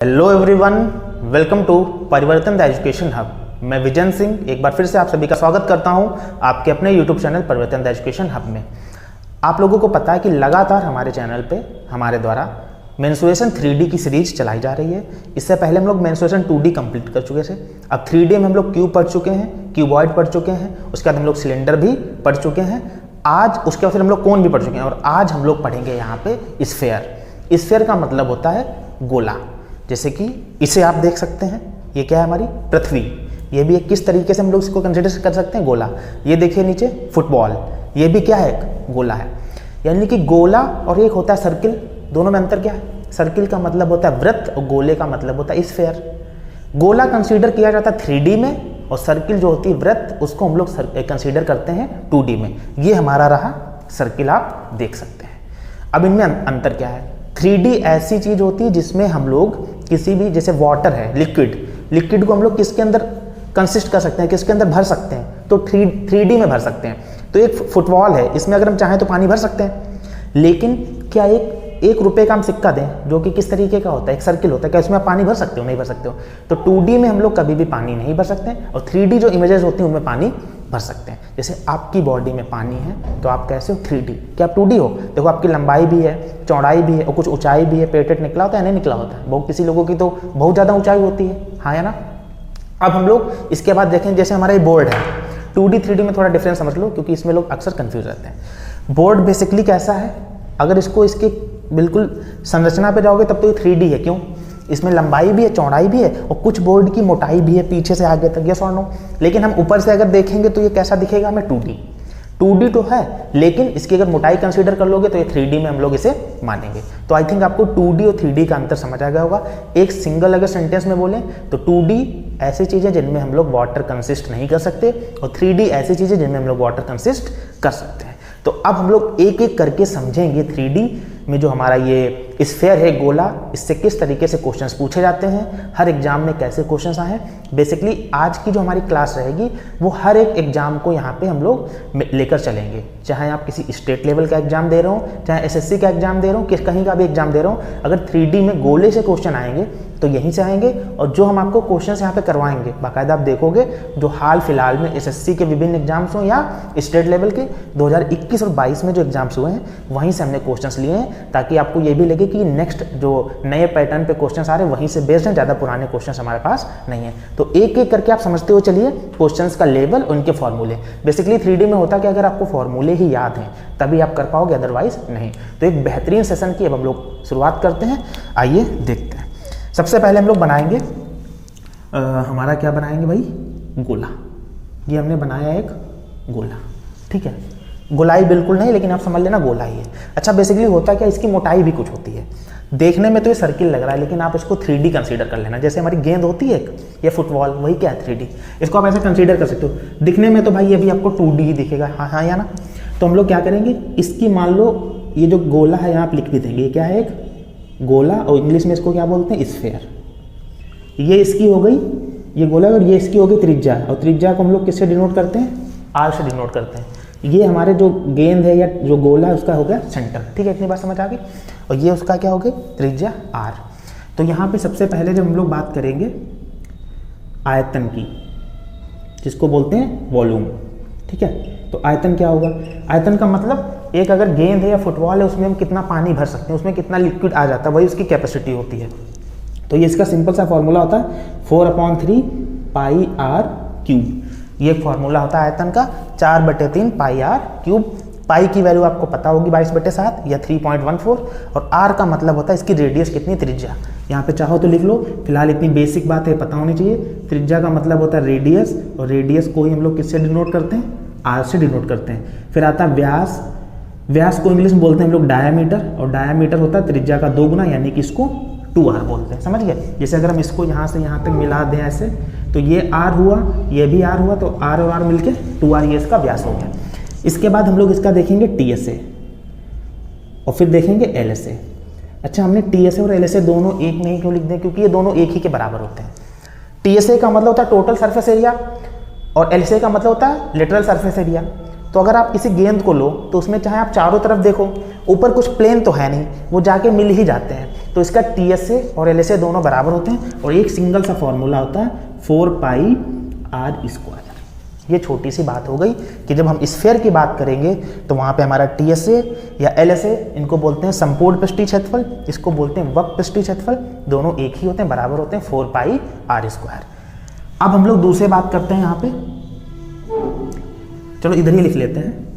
Hello everyone, welcome to परिवर्तन the education hub. मैं vision Singh एक बार फिर से आप सभी का स्वागत करता हूं आपके अपने यूट्यूब चैनल परिवर्तन द एजुकेशन हब में। आप लोगों को पता है कि लगातार हमारे चैनल पे हमारे द्वारा मेंस्ट्रुएशन 3D की सीरीज चलाई जा रही है। इससे पहले हम लोग मेंस्ट्रुएशन 2D कंप्लीट कर चुके थे। अब 3D में हम लोग क्यूब पढ़ चुके हैं, क्यूबॉइड पढ़ चुके हैं, उसके बाद हम लोग सिलेंडर भी पढ़ चुके हैं। आज उसके बाद फिर हम लोग कोन भी पढ़ चुके हैं और आज हम लोग पढ़ेंगे यहाँ पे स्फेयर। स्फेयर का मतलब होता है गोला। जैसे कि इसे आप देख सकते हैं, ये क्या है हमारी पृथ्वी। ये भी एक किस तरीके से हम लोग इसको कंसिडर कर सकते हैं, गोला। ये देखिए नीचे फुटबॉल, ये भी क्या है, एक गोला है। यानी कि गोला और एक होता है सर्किल, दोनों में अंतर क्या है? सर्किल का मतलब होता है वृत्त और गोले का मतलब होता है स्फेयर। गोला कंसीडर किया जाता है 3D में और सर्किल जो होती है वृत्त, उसको हम लोग कंसीडर करते हैं 2D में। ये हमारा रहा सर्किल, आप देख सकते हैं। अब इनमें अंतर क्या है? 3D ऐसी चीज होती है जिसमें हम लोग किसी भी, जैसे वाटर है, लिक्विड को हम लोग किसके अंदर कंसिस्ट कर सकते हैं, किसके अंदर भर सकते हैं, तो 3D में भर सकते हैं। तो एक फुटबॉल है, इसमें अगर हम चाहें तो पानी भर सकते हैं। लेकिन क्या एक रुपए का हम सिक्का दें जो कि किस तरीके का होता है, एक सर्किल होता है, क्या इसमें आप पानी भर सकते हो? नहीं भर सकते हो। तो 2D में हम लोग कभी भी पानी नहीं भर सकते हैं और 3D जो इमेजेस होती हैं उनमें पानी भर सकते हैं। जैसे आपकी बॉडी में पानी है तो आप कैसे हो? 3D। क्या आप 2D हो? देखो आपकी लंबाई भी है, चौड़ाई भी है और कुछ ऊंचाई भी है। पेटेट निकला होता है, नहीं निकला होता है? बहुत किसी लोगों की तो बहुत ज़्यादा ऊंचाई होती है, हाँ या ना। अब हम लोग इसके बाद देखें, जैसे हमारा ये बोर्ड है, 2D 3D में थोड़ा डिफरेंस समझ लो क्योंकि इसमें लोग अक्सर कंफ्यूज रहते हैं। बोर्ड बेसिकली कैसा है? अगर इसको इसके बिल्कुल संरचना पे जाओगे तब तो ये 3D है। क्यों? इसमें लंबाई भी है, चौड़ाई भी है और कुछ बोर्ड की मोटाई भी है पीछे से आगे तक, यस और नो। लेकिन हम ऊपर से अगर देखेंगे तो ये कैसा दिखेगा हमें? 2D तो है, लेकिन इसकी अगर मोटाई कंसीडर कर लोगे तो ये 3D में हम लोग इसे मानेंगे। तो आई थिंक आपको 2D और 3D का अंतर समझ आ गया होगा। एक सिंगल अगर सेंटेंस में बोलें तो 2D ऐसी चीज़ें जिनमें हम लोग वाटर कंसिस्ट नहीं कर सकते और 3D ऐसी चीज़ें जिनमें हम लोग वाटर कंसिस्ट कर सकते हैं। तो अब हम लोग एक एक करके समझेंगे 3D में जो हमारा ये स्फेयर है, गोला, इससे किस तरीके से क्वेश्चंस पूछे जाते हैं, हर एग्जाम में कैसे क्वेश्चंस आए हैं। बेसिकली आज की जो हमारी क्लास रहेगी वो हर एक एग्जाम को यहाँ पे हम लोग लेकर चलेंगे। चाहे आप किसी स्टेट लेवल का एग्जाम दे रहे हो, चाहे SSC का एग्जाम दे रहे हो, किस कहीं का भी एग्जाम दे रहे हो, अगर 3D में गोले से क्वेश्चन आएंगे तो यहीं से आएंगे। और जो हम आपको क्वेश्चन यहाँ पे करवाएंगे बाकायदा आप देखोगे, जो हाल फिलहाल में SSC के विभिन्न एग्जाम्स हो या स्टेट लेवल के 2021 और 22 में जो एग्जाम्स हुए हैं वहीं से हमने क्वेश्चंस लिए हैं, ताकि आपको ये भी लगे कि नेक्स्ट जो नए पैटर्न पे क्वेश्चंस आ रहे हैं वहीं से बेस्ड हैं, ज़्यादा पुराने क्वेश्चंस हमारे पास नहीं है। तो एक एक करके आप समझते हो चलिए क्वेश्चंस का लेवल, उनके फॉर्मूले। बेसिकली 3D में होता क्या, अगर आपको फॉर्मूले ही याद हैं तभी आप कर पाओगे, अदरवाइज नहीं। तो एक बेहतरीन सेशन की अब हम लोग शुरुआत करते हैं, आइए देखते हैं। सबसे पहले हम लोग बनाएंगे हमारा क्या बनाएंगे भाई, गोला। ये हमने बनाया एक गोला, ठीक है। गोलाई बिल्कुल नहीं, लेकिन आप समझ लेना गोला ही है। अच्छा, बेसिकली होता क्या, इसकी मोटाई भी कुछ होती है। देखने में तो ये सर्किल लग रहा है, लेकिन आप इसको 3D कंसीडर कर लेना। जैसे हमारी गेंद होती है एक, या फुटबॉल, वही क्या है 3D। इसको आप ऐसे कंसीडर कर सकते हो। दिखने में तो भाई ये भी आपको 2D ही दिखेगा, हाँ या ना। तो हम लोग क्या करेंगे, इसकी मान लो ये जो गोला है यहाँ आप लिख भी देंगे, ये क्या है, एक गोला, और इंग्लिश में इसको क्या बोलते हैं, स्फेयर। ये इसकी हो गई ये गोला, और ये इसकी हो गई त्रिज्या। और त्रिज्या को हम लोग किससे डिनोट करते हैं? R से डिनोट करते हैं। ये हमारे जो गेंद है या जो गोला है उसका हो गया सेंटर, ठीक है। इतनी बात समझ आ गई। और ये उसका क्या हो गई, त्रिज्या R। तो यहाँ पे सबसे पहले जब हम लोग बात करेंगे आयतन की, जिसको बोलते हैं वॉल्यूम, ठीक है। तो आयतन क्या होगा? आयतन का मतलब एक अगर गेंद है या फुटबॉल है उसमें हम कितना पानी भर सकते हैं, उसमें कितना लिक्विड आ जाता है, वही उसकी कैपेसिटी होती है। तो ये इसका सिंपल सा फॉर्मूला होता है 4/3 पाई r क्यूब। ये फॉर्मूला होता है आयतन का, 4/3 पाई r क्यूब। पाई की वैल्यू आपको पता होगी 22/7 या 3.14। और r का मतलब होता है इसकी रेडियस कितनी, त्रिज्या। यहाँ पे चाहो तो लिख लो, फिलहाल इतनी बेसिक बात है पता होनी चाहिए। त्रिज्या का मतलब होता है रेडियस, और रेडियस को ही हम लोग किससे डिनोट करते हैं, r से डिनोट करते हैं। फिर आता है व्यास। व्यास को इंग्लिश में बोलते हैं हम लोग डायामीटर, और डायामीटर होता है त्रिज्या का 2 गुना, यानी कि इसको 2r बोलते हैं। समझ गए? जैसे अगर हम इसको यहाँ से यहाँ तक मिला दें ऐसे, तो ये r हुआ, ये भी r हुआ, तो r और r मिलके 2r, ये इसका व्यास हो गया। इसके बाद हम लोग इसका देखेंगे TSA और फिर देखेंगे LSA। अच्छा, हमने TSA और LSA दोनों एक में ही क्यों लिख दें? क्योंकि ये दोनों एक ही के बराबर होते हैं। TSA का मतलब होता है टोटल सरफेस एरिया और LSA का मतलब होता है लिटरल सरफेस एरिया। तो अगर आप किसी गेंद को लो तो उसमें चाहे आप चारों तरफ देखो, ऊपर कुछ प्लेन तो है नहीं, वो जाके मिल ही जाते हैं। तो इसका TSA और LSA दोनों बराबर होते हैं और एक सिंगल सा फॉर्मूला होता है 4πr²। ये छोटी सी बात हो गई कि जब हम स्फीयर की बात करेंगे तो वहाँ पे हमारा TSA या LSA, इनको बोलते हैं संपूर्ण पृष्ठीय क्षेत्रफल, इसको बोलते हैं वक्र पृष्ठीय क्षेत्रफल, दोनों एक ही होते हैं, बराबर होते हैं 4πr²। अब हम लोग दूसरी बात करते हैं यहाँ पे, चलो इधर ही लिख लेते हैं।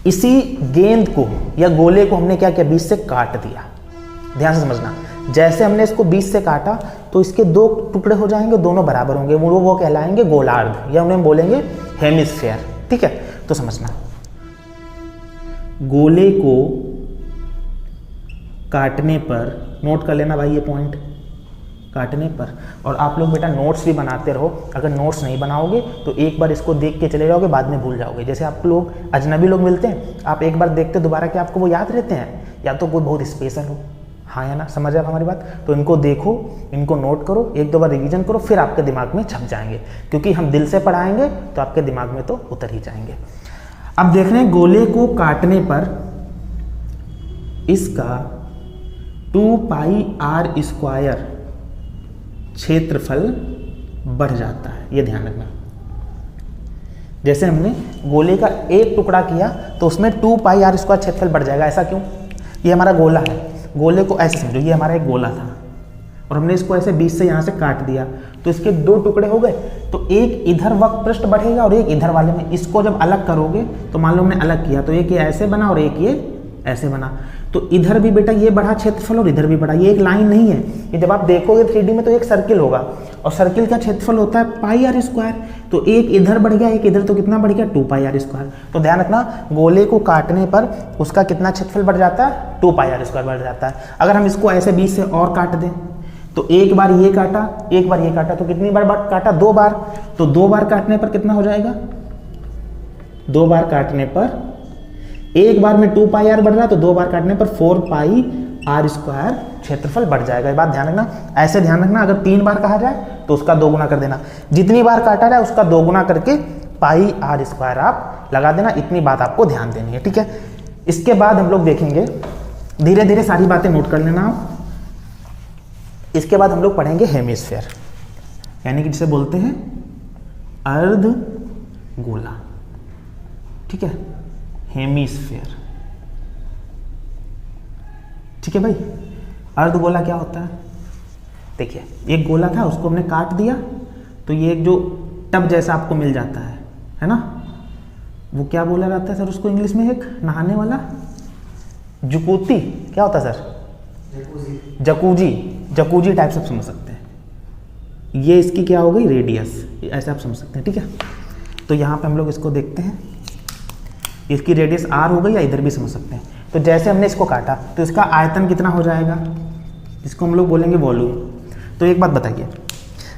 इसी गेंद को या गोले को हमने क्या किया, बीच से काट दिया। ध्यान से समझना, जैसे हमने इसको बीच से काटा तो इसके दो टुकड़े हो जाएंगे, दोनों बराबर होंगे, वो कहलाएंगे गोलार्ध या उन्हें बोलेंगे हेमिस्फीयर। ठीक है, तो समझना, गोले को काटने पर, नोट कर लेना भाई ये पॉइंट, काटने पर। और आप लोग बेटा नोट्स भी बनाते रहो, अगर नोट्स नहीं बनाओगे तो एक बार इसको देख के चले जाओगे, बाद में भूल जाओगे। जैसे आप लोग अजनबी लोग मिलते हैं, आप एक बार देखते दोबारा क्या आपको वो याद रहते हैं, या तो कोई बहुत स्पेशल हो, हाँ या ना, समझ आप हमारी बात। तो इनको देखो, इनको नोट करो, एक दो बार रिवीजन करो, फिर आपके दिमाग में छप जाएंगे, क्योंकि हम दिल से पढ़ाएंगे तो आपके दिमाग में तो उतर ही जाएंगे। अब देख रहे हैं, गोले को काटने पर इसका 2πr² क्षेत्रफल बढ़ जाता है, ये ध्यान रखना। जैसे हमने गोले का एक टुकड़ा किया तो उसमें 2πr² क्षेत्रफल बढ़ जाएगा। ऐसा क्यों? ये हमारा गोला है, गोले को ऐसे समझो, ये हमारा एक गोला था और हमने इसको ऐसे बीच से यहाँ से काट दिया, तो इसके दो टुकड़े हो गए। तो एक इधर वक्र पृष्ठ बढ़ेगा और एक इधर वाले में। इसको जब अलग करोगे तो मान लो हमने अलग किया तो एक ये ऐसे बना और एक ये ऐसे बना, तो इधर भी बेटा ये बढ़ा क्षेत्रफल और इधर भी बढ़ा। ये एक लाइन नहीं है, ये जब आप देखोगे 3D में तो एक सर्किल होगा और सर्किल का क्षेत्रफल होता है πr²। तो एक इधर बढ़ गया, एक इधर, तो कितना बढ़ गया, 2πr²। तो ध्यान रखना, गोले को काटने पर उसका कितना क्षेत्रफल बढ़ जाता है, 2πr² बढ़ जाता है। अगर हम इसको ऐसे बीच से और काट दें तो एक बार ये काटा, एक बार ये काटा, तो कितनी बार काटा, 2 बार। तो 2 बार काटने पर कितना हो जाएगा, 2 बार काटने पर, एक बार में 2πr बढ़ रहा है तो 2 बार काटने पर 4πr² क्षेत्रफल बढ़ जाएगा। ये बात ध्यान रखना। ऐसे ध्यान रखना, अगर 3 बार कहा जाए तो उसका 2 गुना कर देना, जितनी बार काटा जाए उसका 2 गुना करके πr² आप लगा देना। इतनी बात आपको ध्यान देनी है, ठीक है। इसके बाद हम लोग देखेंगे, धीरे धीरे सारी बातें नोट कर लेना आप। इसके बाद हम लोग पढ़ेंगे हेमिस्फीयर, यानी कि जिसे बोलते हैं अर्ध गोला, ठीक है, हेमिस्फीयर। ठीक है भाई, अर्धगोला क्या होता है, देखिए एक गोला था, उसको हमने काट दिया तो ये एक जो टब जैसा आपको मिल जाता है ना, वो क्या बोला जाता है सर उसको इंग्लिश में, एक नहाने वाला जुकूती, क्या होता है सर, जकूजी, जकूजी टाइप से आप समझ सकते हैं। ये इसकी क्या हो गई, रेडियस, ऐसे आप समझ सकते हैं, ठीक है। तो यहाँ पे हम लोग इसको देखते हैं, इसकी रेडियस r हो गई, या इधर भी समझ सकते हैं। तो जैसे हमने इसको काटा तो इसका आयतन कितना हो जाएगा, इसको हम लोग बोलेंगे वॉल्यूम। तो एक बात बताइए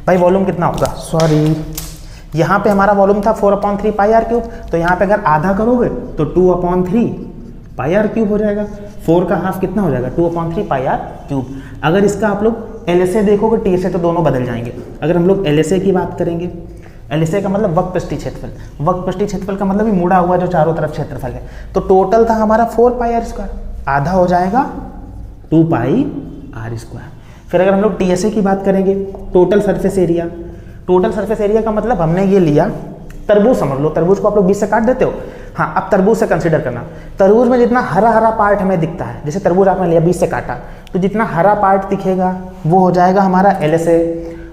भाई, वॉल्यूम कितना होगा, सॉरी यहाँ पे हमारा वॉल्यूम था 4/3 πr³, तो यहाँ पे अगर आधा करोगे तो 2/3 πr³ हो जाएगा। 4 का हाफ कितना हो जाएगा, 2/3 πr³। अगर इसका आप लोग LSA देखोगे, TSA, तो दोनों बदल जाएंगे। अगर हम लोग LSA की बात करेंगे, LSA का मतलब वक्र पृष्ठीय क्षेत्रफल, वक्र पृष्ठीय क्षेत्रफल का मतलब ही मुड़ा हुआ जो चारों तरफ क्षेत्रफल है। तो टोटल था हमारा 4πr², आधा हो जाएगा 2πr²। फिर अगर हम लोग TSA की बात करेंगे, total surface area, total surface area का मतलब हमने ये लिया, तरबूज समझ लो, तरबूज को आप लोग बीच से काट देते हो, हाँ अब तरबूज से कंसीडर करना। तरबूज में जितना हरा हरा पार्ट हमें दिखता है, जैसे तरबूज आपने लिया बीच से काटा, तो जितना हरा पार्ट दिखेगा वो हो जाएगा हमारा LSA।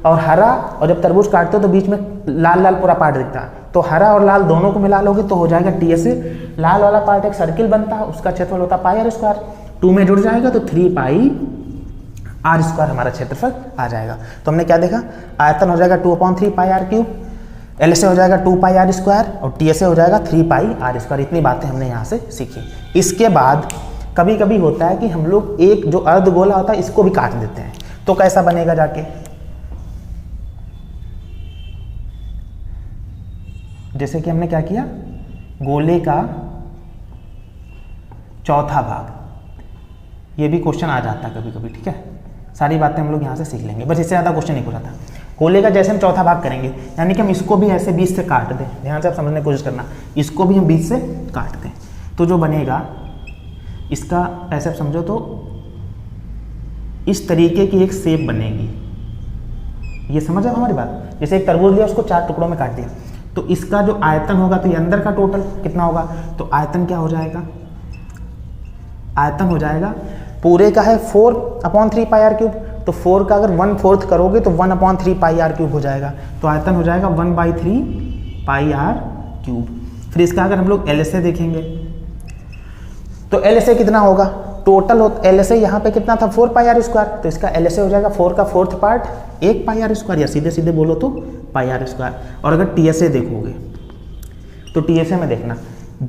और हरा, और जब तरबूज काटते हो तो बीच में लाल लाल पूरा पार्ट दिखता है, तो हरा और लाल दोनों को मिला लोगे तो हो जाएगा TSA। लाल वाला पार्ट एक सर्किल बनता है, उसका क्षेत्रफल होता है πr², 2 में जुड़ जाएगा तो 3πr² हमारा क्षेत्रफल आ जाएगा। तो हमने क्या देखा, आयतन हो जाएगा 2/3 πr³, LSA हो जाएगा 2πr² और TSA हो जाएगा 3πr²। इतनी बातें हमने यहाँ से सीखी। इसके बाद कभी कभी होता है कि हम लोग एक जो अर्धगोला होता है इसको भी काट देते हैं, तो कैसा बनेगा जाके, जैसे कि हमने क्या किया, गोले का चौथा भाग, ये भी क्वेश्चन आ जाता है कभी कभी, ठीक है। सारी बातें हम लोग यहाँ से सीख लेंगे, बस इससे ज़्यादा क्वेश्चन नहीं पूछा था। गोले का जैसे हम चौथा भाग करेंगे, यानी कि हम इसको भी ऐसे 20 से काट दें, ध्यान से आप समझने की कोशिश करना, इसको भी हम 20 से काट दें तो जो बनेगा इसका ऐसे आप समझो तो इस तरीके की एक शेप बनेगी। ये समझ आओ हमारी बात, जैसे एक तरबूज लिया उसको 4 टुकड़ों में काट दिया, तो इसका जो आयतन होगा तो ये अंदर का टोटल कितना होगा, तो आयतन क्या हो जाएगा, आयतन हो जाएगा पूरे का है 4/3 पाई आर क्यूब, तो 4 का अगर 1/4 करोगे तो 1/3 पाई आर क्यूब हो जाएगा, तो आयतन हो जाएगा 1/3 पाई आर क्यूब। फिर इसका अगर हम लोग LSA देखेंगे तो LSA कितना होगा, टोटल LSA यहाँ पे कितना था 4 पाई आर स्क्वायर, तो इसका LSA हो जाएगा 4 का 4th part 1 pi are square, या सीधे सीधे बोलो तो पाई आर स्क्वायर। और अगर TSA देखोगे तो TSA में देखना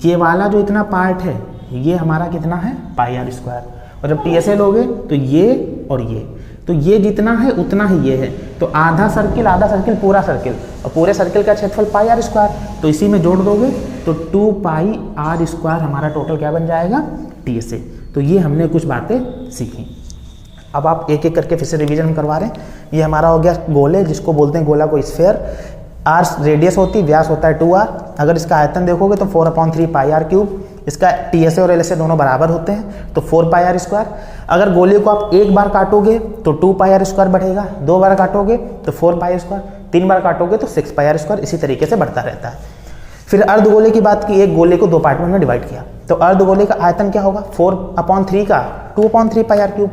ये वाला जो इतना पार्ट है ये हमारा कितना है पाई आर स्क्वायर, और जब TSA लोगे तो ये और ये, तो ये जितना है उतना ही ये है, तो आधा सर्किल पूरा सर्किल, और पूरे सर्किल का क्षेत्रफल पाई आर स्क्वायर, तो इसी में जोड़ दोगे तो 2 पाई आर स्क्वायर हमारा टोटल क्या बन जाएगा TSA। तो ये हमने कुछ बातें सीखी। अब आप एक एक करके फिर से रिवीजन हम करवा रहे हैं। ये हमारा हो गया गोले, जिसको बोलते हैं गोला को स्फेयर, आर रेडियस होती है, व्यास होता है 2r, अगर इसका आयतन देखोगे तो 4/3 पाई आर क्यूब, इसका TSA और LSA दोनों बराबर होते हैं तो 4 पाई आर स्क्वायर। अगर गोले को आप एक बार काटोगे तो 2 पाई आर स्क्वायर बढ़ेगा, 2 बार काटोगे तो 4 पाई स्क्वायर, 3 बार काटोगे तो 6 पाई आर स्क्वायर, इसी तरीके से बढ़ता रहता है। फिर अर्धगोले की बात की, एक गोले को 2 पार्ट में हमने डिवाइड किया, तो अर्धगोले का आयतन क्या होगा 4/3 का 2/3 पाई आर क्यूब,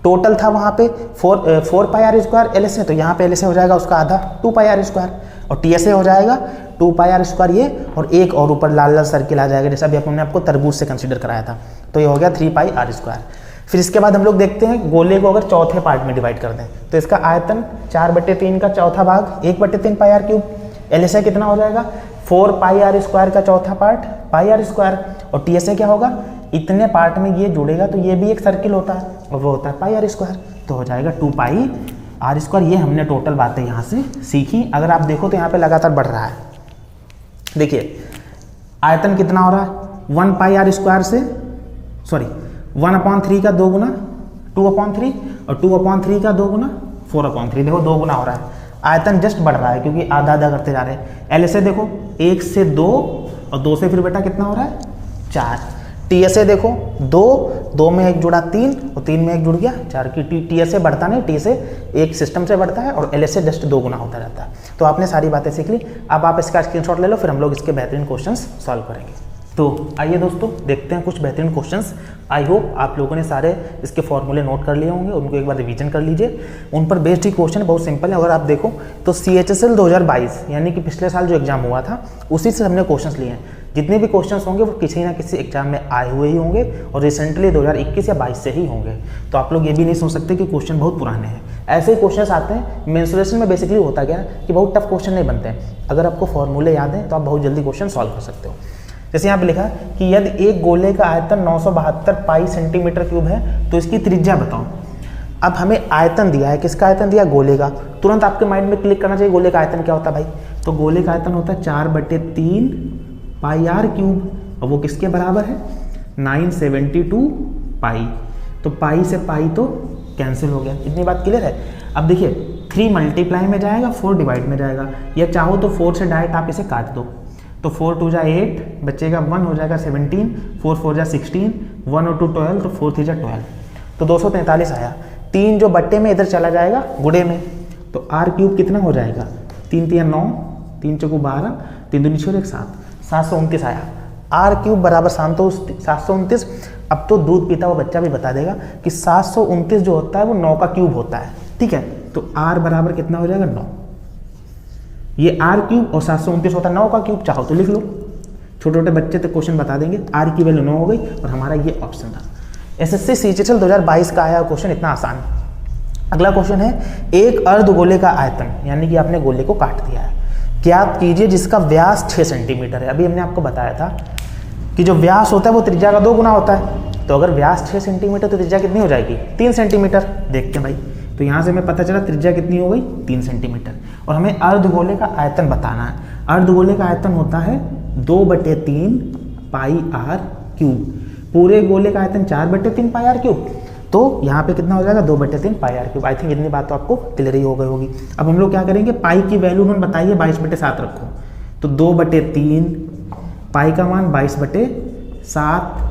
टोटल था वहाँ पे 4 पाई आर स्क्वायर LSA, तो यहाँ पे LSA हो जाएगा उसका आधा 2 पाई आर स्क्वायर, और TSA हो जाएगा 2 पाई आर स्क्वायर ये, और एक और ऊपर लाल लाल सर्किल आ जाएगा, जैसा अभी हमने आपको तरबूज से कंसीडर कराया था, तो ये हो गया 3 पाई आर स्क्वायर। फिर इसके बाद हम लोग देखते हैं गोले को अगर चौथे पार्ट में डिवाइड कर दें तो इसका आयतन 4/3 का चौथा भाग 1/3 पाई आर क्यूब, LSA कितना हो जाएगा 4 पाई आर स्क्वायर का चौथा पार्ट पाई आर स्क्वायर, और TSA क्या होगा, इतने पार्ट में ये जुड़ेगा तो ये भी एक सर्किल होता है और वो होता है पाई आर स्क्वायर, तो हो जाएगा 2 पाई आर स्क्वायर। ये हमने टोटल बातें यहाँ से सीखी। अगर आप देखो तो यहाँ पे लगातार बढ़ रहा है, देखिए आयतन कितना हो रहा है 1 पाई आर स्क्वायर से 1/3 का 2 गुना 2/3, और 2/3 का 2 गुना 4/3, देखो 2 गुना हो रहा है, आयतन जस्ट बढ़ रहा है क्योंकि आधा आधा करते जा रहे हैं। LSA देखो 1 से 2, और 2 से फिर बेटा कितना हो रहा है 4। TSA देखो 2 में 1 जुड़ा 3, और 3 में 1 जुड़ गया 4 की, TSA बढ़ता नहीं, TSA एक सिस्टम से बढ़ता है, और LSA जस्ट 2 गुना होता रहता है। तो आपने सारी बातें सीख ली, अब आप इसका स्क्रीनशॉट ले लो, फिर हम लोग इसके बेहतरीन क्वेश्चंस सॉल्व करेंगे। तो आइए दोस्तों देखते हैं कुछ बेहतरीन क्वेश्चंस। आई होप आप लोगों ने सारे इसके फॉर्मूले नोट कर लिए होंगे, उनको एक बार रिवीजन कर लीजिए, उन पर बेस्ड ही क्वेश्चन बहुत सिंपल है। अगर आप देखो तो CHSL 2022 यानी कि पिछले साल जो एग्जाम हुआ था उसी से हमने क्वेश्चंस लिए हैं। जितने भी क्वेश्चंस होंगे वो किसी ना किसी एग्जाम में आए हुए ही होंगे, और रिसेंटली 2021 या 22 से ही होंगे। तो आप लोग ये भी नहीं सोच सकते कि क्वेश्चन बहुत पुराने हैं, ऐसे ही क्वेश्चंस आते हैं। मेंसुरेशन में बेसिकली होता क्या है कि बहुत टफ क्वेश्चन नहीं बनते हैं, अगर आपको फॉर्मूले याद हैं तो आप बहुत जल्दी क्वेश्चन सॉल्व कर सकते हो। जैसे यहाँ पे लिखा है कि यदि एक गोले का आयतन 972 पाई सेंटीमीटर क्यूब है तो इसकी त्रिज्या बताओ। अब हमें आयतन दिया है, किसका आयतन दिया गोले का, तुरंत आपके माइंड में क्लिक करना चाहिए गोले का आयतन क्या होता है भाई, तो गोले का आयतन होता है 4/3 पाई आर क्यूब, और वो किसके बराबर है 972 पाई, तो पाई से पाई तो कैंसिल हो गया, इतनी बात क्लियर है। अब देखिए 3 मल्टीप्लाई में जाएगा, 4 डिवाइड में जाएगा, या चाहो तो 4 से डायरेक्ट आप इसे काट दो, तो 4 2 जा 8 बचेगा 1 हो जाएगा 17, 4 4 जा 16, 1 और 2 12, तो 4 3 जा 12, तो 243 आया। 3 जो बट्टे में इधर चला जाएगा गुड़े में, तो आर क्यूब कितना हो जाएगा 3 3 9, 3 चौको 12, 3 दूनी 6 7, 729 आया। आर क्यूब बराबर 729। अब तो दूध पीता हुआ बच्चा भी बता देगा कि 729 जो होता है वो 9 का क्यूब होता है, ठीक है। तो आर बराबर कितना हो जाएगा 9, ये आर क्यूब, और 729 होता है 9 का क्यूब, चाहो तो लिख लो, छोटे छोटे बच्चे तो क्वेश्चन बता देंगे। आर की वैल्यू 9 हो गई, और हमारा ये ऑप्शन था। SSC CHSL 2022 का आया क्वेश्चन इतना आसान। अगला क्वेश्चन है, एक अर्धगोले का आयतन, यानी कि आपने गोले को काट दिया है, ज्ञात कीजिए जिसका व्यास 6 सेंटीमीटर है। अभी हमने आपको बताया था कि जो व्यास होता है वो त्रिज्या का 2 गुना होता है, तो अगर व्यास 6 सेंटीमीटर तो त्रिज्या कितनी हो जाएगी 3 सेंटीमीटर। देखते हैं भाई, तो यहाँ से हमें पता चला त्रिज्या कितनी हो गई 3 सेंटीमीटर, और हमें अर्धगोले का आयतन बताना है। अर्धगोले का आयतन होता है 2/3 पाई आर क्यूब, पूरे गोले का आयतन 4/3 पाई आर क्यूब, तो यहाँ पे कितना हो जाएगा 2/3 पाई आर क्यूब। आई थिंक इतनी बात तो आपको क्लियर ही हो गई होगी। अब हम लोग क्या करेंगे, पाई की वैल्यू उन्होंने बताइए 22/7 रखो, तो 2/3 पाई का मान 22/7।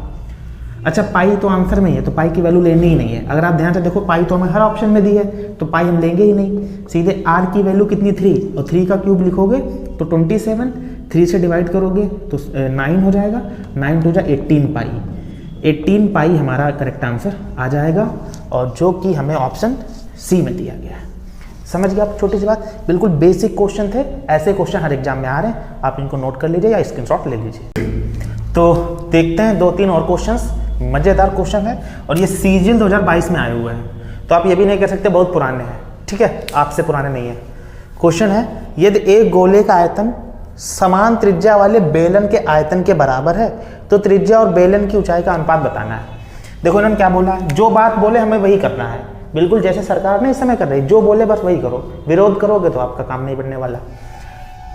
अच्छा पाई तो आंसर में ही है, तो पाई की वैल्यू लेनी ही नहीं है। अगर आप ध्यान से देखो पाई तो हमें हर ऑप्शन में दी है, तो पाई हम लेंगे ही नहीं। सीधे आर की वैल्यू कितनी 3, और 3 का क्यूब लिखोगे तो 27, 3 से डिवाइड करोगे तो 9 हो जाएगा, 9 टू जा 18 पाई, 18 पाई हमारा करेक्ट आंसर आ जाएगा, और जो कि हमें ऑप्शन सी में दिया गया है। समझ गए आप? छोटी सी बात, बिल्कुल बेसिक क्वेश्चन थे। ऐसे क्वेश्चन हर एग्जाम में आ रहे हैं, आप इनको नोट कर लीजिए या स्क्रीनशॉट ले लीजिए। तो देखते हैं 2-3 और क्वेश्चंस, मज़ेदार क्वेश्चन है, और ये सीजीएल 2022 में आए हुए हैं, तो आप ये भी नहीं कह सकते बहुत पुराने हैं, ठीक है, आपसे पुराने नहीं है। क्वेश्चन है, यदि एक गोले का आयतन समान त्रिज्या वाले बेलन के आयतन के बराबर है तो त्रिज्या और बेलन की ऊंचाई का अनुपात बताना है। देखो इन्होंने क्या बोला है, जो बात बोले हमें वही करना है, बिल्कुल जैसे सरकार ने इस समय कर रही है, जो बोले बस वही करो, विरोध करोगे तो आपका काम नहीं बनने वाला।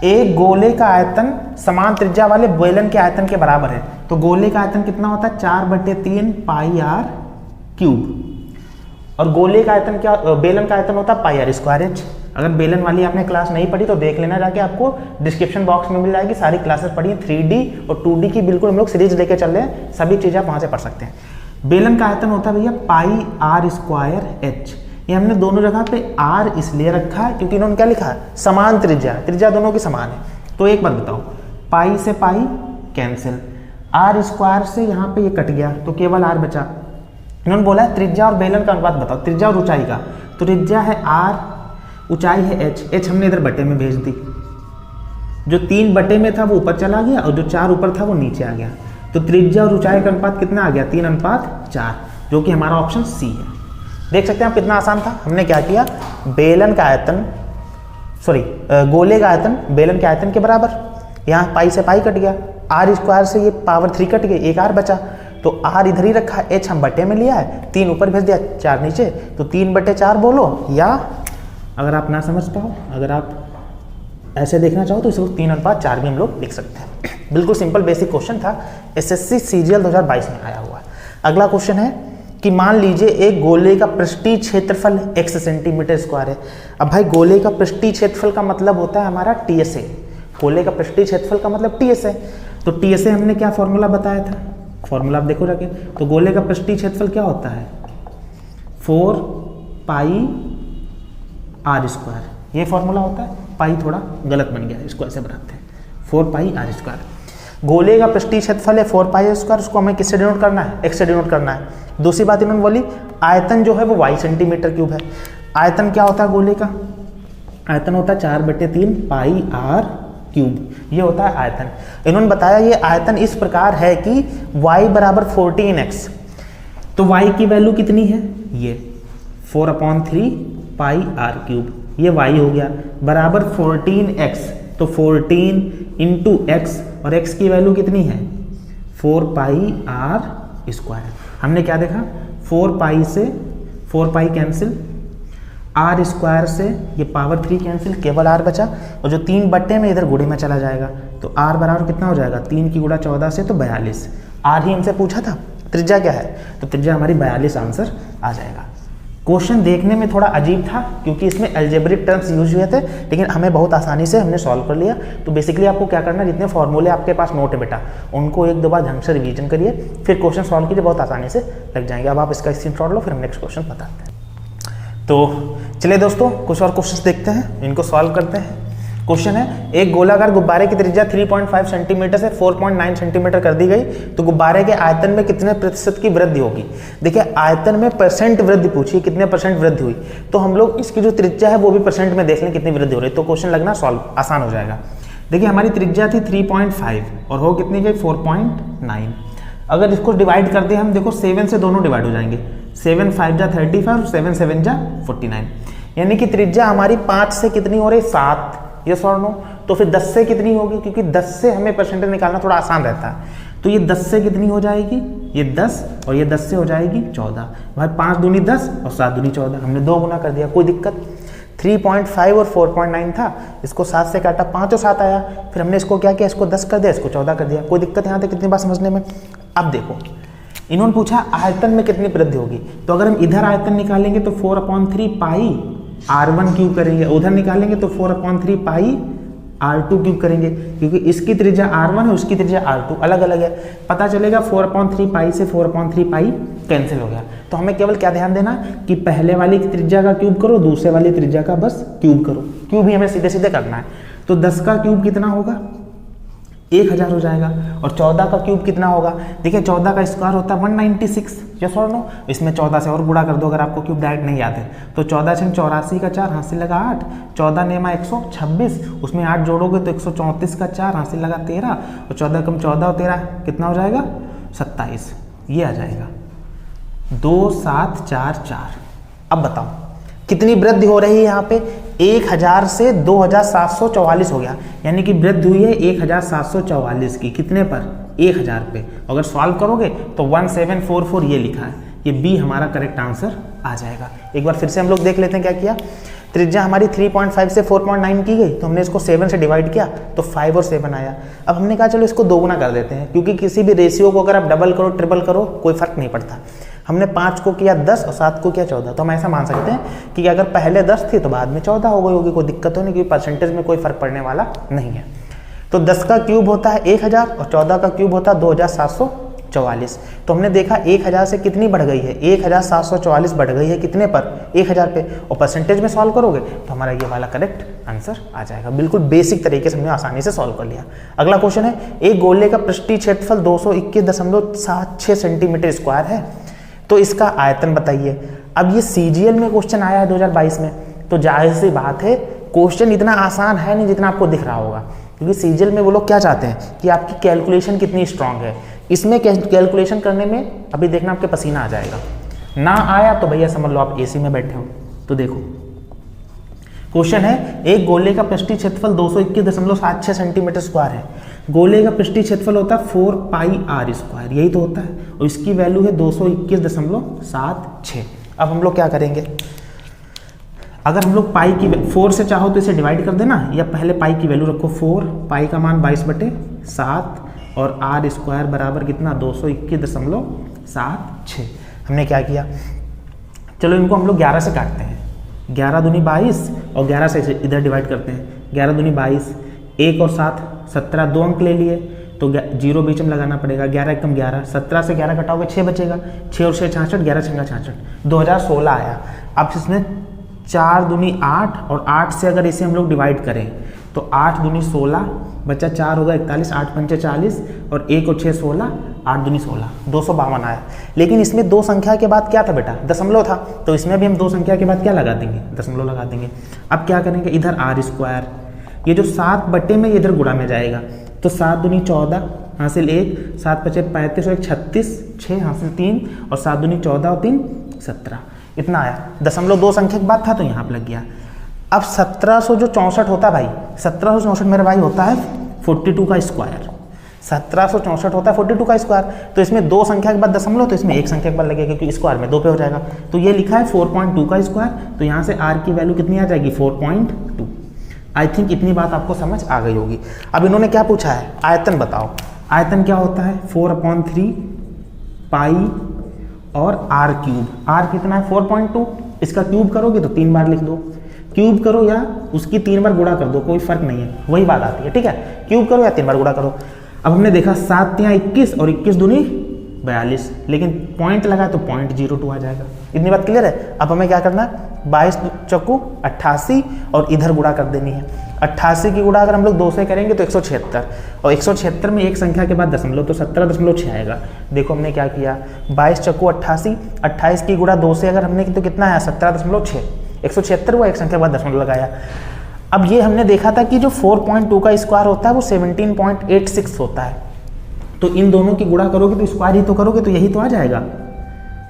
एक गोले का आयतन समान त्रिज्या वाले बेलन के आयतन के बराबर है, तो गोले का आयतन कितना होता है 4/3 पाई आर क्यूब, और गोले का आयतन क्या, बेलन का आयतन होता है पाई आर स्क्वायर एच। अगर बेलन वाली आपने क्लास नहीं पढ़ी तो देख लेना जाके, आपको डिस्क्रिप्शन बॉक्स में मिल जाएगी, सारी क्लासेस पढ़ी 3D और 2D की, बिल्कुल हम लोग सीरीज लेके चल रहे हैं, सभी चीज़ें आप वहाँ से पढ़ सकते हैं। बेलन का आयतन होता है भैया पाई आर स्क्वायर एच। ये हमने दोनों जगह पे आर इसलिए रखा है क्योंकि इन्होंने क्या लिखा है, समान त्रिज्या, त्रिज्या दोनों की समान है। तो एक बात बताओ, पाई से पाई कैंसिल, आर स्क्वायर से यहाँ पे ये कट गया तो केवल आर बचा। इन्होंने बोला है त्रिज्या और बेलन का अनुपात बताओ, त्रिज्या और ऊंचाई का, तो त्रिज्या है आर, ऊंचाई है एच, एच हमने इधर बटे में भेज दी, जो 3 बटे में था वो ऊपर चला गया और जो 4 ऊपर था वो नीचे आ गया, तो त्रिज्या और ऊंचाई का अनुपात कितना आ गया 3:4, जो कि हमारा ऑप्शन सी है। देख सकते हैं आप कितना आसान था। हमने क्या किया, बेलन का आयतन, गोले का आयतन बेलन के आयतन के बराबर, यहाँ पाई से पाई कट गया, आर स्क्वायर से ये पावर 3 कट गई, एक आर बचा, तो आर इधर ही रखा, एच हम बटे में लिया है, 3 ऊपर भेज दिया 4 नीचे, तो 3/4 बोलो, या अगर आप ना समझ पाओ, अगर आप ऐसे देखना चाहो तो इसको 3:4 भी हम लोग लिख सकते हैं। बिल्कुल सिंपल बेसिक क्वेश्चन था, एसएससी सीजीएल 2022 में आया हुआ है। अगला क्वेश्चन है कि मान लीजिए एक गोले का पृष्ठीय क्षेत्रफल x सेंटीमीटर स्क्वायर है। अब भाई गोले का पृष्ठीय क्षेत्रफल का मतलब होता है हमारा TSA, गोले का पृष्ठीय क्षेत्रफल का मतलब TSA। तो TSA हमने क्या फॉर्मूला बताया था, फॉर्मूला आप देखो जाके, तो गोले का पृष्ठीय क्षेत्रफल क्या होता है 4 पाई आर स्क्वायर, ये फॉर्मूला होता है। पाई थोड़ा गलत बन गया, इसको ऐसे बनाते हैं 4 पाई आर स्क्वायर। गोले का पृष्ठीय क्षेत्रफल है 4 पाई स्क्वायर, उसको हमें किससे डिनोट करना है, x से डिनोट करना है। दूसरी बात इन्होंने बोली आयतन जो है वो y सेंटीमीटर क्यूब है। आयतन क्या होता है गोले का, आयतन होता है 4/3 पाई आर क्यूब, ये होता है आयतन। इन्होंने बताया ये आयतन इस प्रकार है कि y बराबर 14x, तो y की वैल्यू कितनी है, ये 4/3 पाई आर क्यूब, ये y हो गया, बराबर 14x, तो 14 इंटू x, और x की वैल्यू कितनी है 4 पाई आर स्क्वायर। हमने क्या देखा, 4 पाई से 4 पाई कैंसिल, आर स्क्वायर से ये पावर 3 कैंसिल, केवल आर बचा, और जो 3 बट्टे में इधर गुणे में चला जाएगा, तो आर बराबर कितना हो जाएगा 3 की गुणा 14 से तो 42। आर ही हमसे पूछा था, त्रिज्या क्या है, तो त्रिज्या हमारी 42 आंसर आ जाएगा। क्वेश्चन देखने में थोड़ा अजीब था क्योंकि इसमें अलजेब्रिक टर्म्स यूज हुए थे, लेकिन हमें बहुत आसानी से हमने सॉल्व कर लिया। तो बेसिकली आपको क्या करना है, जितने फॉर्मूले आपके पास नोट है बेटा, उनको 1-2 बार ढंग से रिवीजन करिए, फिर क्वेश्चन सॉल्व कीजिए, बहुत आसानी से लग जाएंगे। अब आप इसका स्क्रीनशॉट लो, फिर हम नेक्स्ट क्वेश्चन बताते हैं। तो चलिए दोस्तों कुछ और क्वेश्चन देखते हैं, इनको सॉल्व करते हैं। क्वेश्चन है, एक गोलाकार गुब्बारे की त्रिज्या 3.5 सेंटीमीटर से 4.9 सेंटीमीटर कर दी गई, तो गुब्बारे के आयतन में कितने प्रतिशत की वृद्धि होगी। देखिए आयतन में परसेंट वृद्धि पूछी, कितने परसेंट वृद्धि हुई, तो हम लोग इसकी जो त्रिज्या है वो भी परसेंट में देख लें कितनी वृद्धि हो रही है, तो क्वेश्चन लगना सॉल्व आसान हो जाएगा। देखिए हमारी त्रिज्या थी 3.5 और हो कितनी गई 4.9। अगर इसको डिवाइड कर दे हम, देखो 7 से दोनों डिवाइड हो जाएंगे, 7 5 जा 35 और 7 7 जा 49, यानी कि त्रिज्या हमारी 5 से कितनी हो रही 7, यस और नो। तो फिर 10 से कितनी होगी, क्योंकि 10 से हमें परसेंटेज निकालना थोड़ा आसान रहता है, तो ये 10 से कितनी हो जाएगी, ये 10 और ये 10 से हो जाएगी 14। भाई 5 दूनी 10 और 7 दूनी 14, हमने 2 गुना कर दिया, कोई दिक्कत। 3.5 और 4.9 था, इसको 7 से काटा 5 और 7 आया, फिर हमने इसको क्या किया, इसको 10 कर दिया, इसको 14 कर दिया, कोई दिक्कत यहाँ तक कितनी बात समझने में। अब देखो इन्होंने पूछा आयतन में कितनी वृद्धि होगी, तो अगर हम इधर आयतन निकालेंगे तो 4/3 पाई r1 क्यूब करेंगे, उधर निकालेंगे तो 4/3 पाई r2 क्यूब करेंगे, क्योंकि इसकी त्रिज्या r1 है, उसकी त्रिज्या r2 अलग अलग है। पता चलेगा 4/3 पाई से 4/3 पाई कैंसिल हो गया। तो हमें केवल क्या ध्यान देना कि पहले वाली की त्रिज्या का क्यूब करो, दूसरे वाली त्रिज्या का बस क्यूब करो। क्यूब ही हमें सीधे सीधे करना है। तो 10 का क्यूब कितना होगा, 1000 हो जाएगा। और 14 का क्यूब कितना होगा, देखिए 14 का स्क्वायर होता है 196, यस और नो। इसमें 14 से और गुणा कर दो अगर आपको क्यूब डायरेक्ट नहीं याद है तो। 14 से 84 का 4 हासिल लगा 8, 14 नेमा 126, उसमें 8 जोड़ोगे तो 134 का 4 हासिल लगा 13, और 14 कम 14 और 13 कितना हो जाएगा 27, ये आ जाएगा 2744। अब बताओ कितनी वृद्धि हो रही है यहाँ पे, 1000 से 2744 हो गया, यानी कि वृद्धि हुई है 1744 की। कितने पर, 1000 पे। अगर सॉल्व करोगे तो 1744 ये लिखा है, ये बी हमारा करेक्ट आंसर आ जाएगा। एक बार फिर से हम लोग देख लेते हैं क्या किया। त्रिज्या हमारी 3.5 से 4.9 की गई, तो हमने इसको 7 से डिवाइड किया तो 5 और 7 आया। अब हमने कहा चलो इसको दोगुना कर देते हैं, क्योंकि किसी भी रेशियो को अगर आप डबल करो ट्रिपल करो कोई फर्क नहीं पड़ता। हमने 5 को किया 10 और 7 को किया 14, तो हम ऐसा मान सकते हैं कि अगर पहले 10 थी तो बाद में 14 हो गई होगी, कोई दिक्कत हो नहीं, क्योंकि परसेंटेज में कोई फर्क पड़ने वाला नहीं है। तो 10 का क्यूब होता है 1000 और 14 का क्यूब होता है 2744। तो हमने देखा 1000 से कितनी बढ़ गई है, 1744 बढ़ गई है कितने पर, 1000 पे। और परसेंटेज में सॉल्व करोगे तो हमारा ये वाला करेक्ट आंसर आ जाएगा। बिल्कुल बेसिक तरीके से हमने आसानी से सॉल्व कर लिया। अगला क्वेश्चन है, एक गोले का पृष्ठीय क्षेत्रफल 221.76 सेंटीमीटर स्क्वायर है, तो इसका आयतन बताइए। अब ये सीजीएल में क्वेश्चन आया है 2022 में, तो जाहिर सी बात है क्वेश्चन इतना आसान है नहीं जितना आपको दिख रहा होगा, क्योंकि सीजीएल में वो लोग क्या चाहते हैं कि आपकी कैलकुलेशन कितनी स्ट्रांग है। इसमें कैलकुलेशन करने में अभी देखना आपके पसीना आ जाएगा, ना आया तो भैया समझ लो आप एसी में बैठे हो। तो देखो क्वेश्चन है, एक गोले का पृष्ठीय क्षेत्रफल 221.76 सेंटीमीटर स्क्वायर है। गोले का पृष्ठीय क्षेत्रफल होता है 4 पाई r स्क्वायर, यही तो होता है, और इसकी वैल्यू है 221.76। अब हम लोग क्या करेंगे, अगर हम लोग पाई की 4 से चाहो तो इसे डिवाइड कर देना, या पहले पाई की वैल्यू रखो 4, पाई का मान 22/7 और r स्क्वायर बराबर कितना 221.76। हमने क्या किया, चलो इनको हम लोग 11 से काटते हैं, 11 दूनी 22 और 11 से इधर डिवाइड करते हैं, 11 दूनी 22, 1 और 7 17, 2 अंक ले लिए तो 0 बीच में लगाना पड़ेगा, 11 एकम 11, 17 से 11 घटाओगे 6 बचेगा, 6 और 6 66, 11 छंगा 66, 2016 आया। अब इसमें 4 दूनी 8 और 8 से अगर इसे हम लोग डिवाइड करें तो 8 दूनी 16 बचा, 4 होगा 41, 8 पंचे 40 और 1 और 6 16, 8 दूनी 16, 252 आया। लेकिन इसमें दो संख्या के बाद क्या था बेटा, दशमलव था, तो इसमें भी हम दो संख्या के बाद क्या लगा देंगे, दशमलव लगा देंगे। अब क्या करेंगे, इधर r स्क्वायर, ये जो 7 बटे में इधर गुणा में जाएगा, तो 7 दूनी 14 हासिल 1, 7 पचे 35 और 1 36, 6 हासिल 3 और 7 दूनी 14 और 3 17, इतना आया। दशमलव दो संख्या के बाद था तो यहाँ पर लग गया। अब 1764 होता है भाई, 1764 मेरे भाई होता है 42 का स्क्वायर, 1764 होता है 42 का स्क्वायर। तो इसमें दो संख्या के बाद दशमलव, तो इसमें एक संख्या के बाद लगेगा क्योंकि स्क्वायर में 2 पे हो जाएगा। तो ये लिखा है 4.2 का स्क्वायर, तो यहाँ से r की वैल्यू कितनी आ जाएगी 4.2। आई थिंक इतनी बात आपको समझ आ गई होगी। अब इन्होंने क्या पूछा है, आयतन बताओ। आयतन क्या होता है 4/3 पाई और r क्यूब। r कितना है 4.2, इसका क्यूब करोगे तो 3 बार लिख दो, क्यूब करो या उसकी 3 बार गुणा कर दो, कोई फर्क नहीं है, वही बात आती है, ठीक है। क्यूब करो या 3 बार गुणा करो। अब हमने देखा 7 या 21 और 21 दूनी 42, लेकिन पॉइंट लगा तो 0.02 आ जाएगा। इतनी बात क्लियर है। अब हमें क्या करना है, 22 चौकू 88 और इधर गुणा कर देनी है। 88 की गुणा अगर हम लोग 2 से करेंगे तो 176, और 176 में एक संख्या के बाद दशमलव, तो 17.6 आएगा। देखो हमने क्या किया, 22 चौकू 88, 28 की गुणा 2 से अगर हमने की तो कितना आया 17.6, 176 हुआ, एक संख्या के बाद दशमलव लगाया। अब ये हमने देखा था कि जो 4.2 का स्क्वायर होता है वो 17.86 होता है, तो इन दोनों की गुणा करोगे तो स्क्वायर ही तो करोगे, तो यही तो आ जाएगा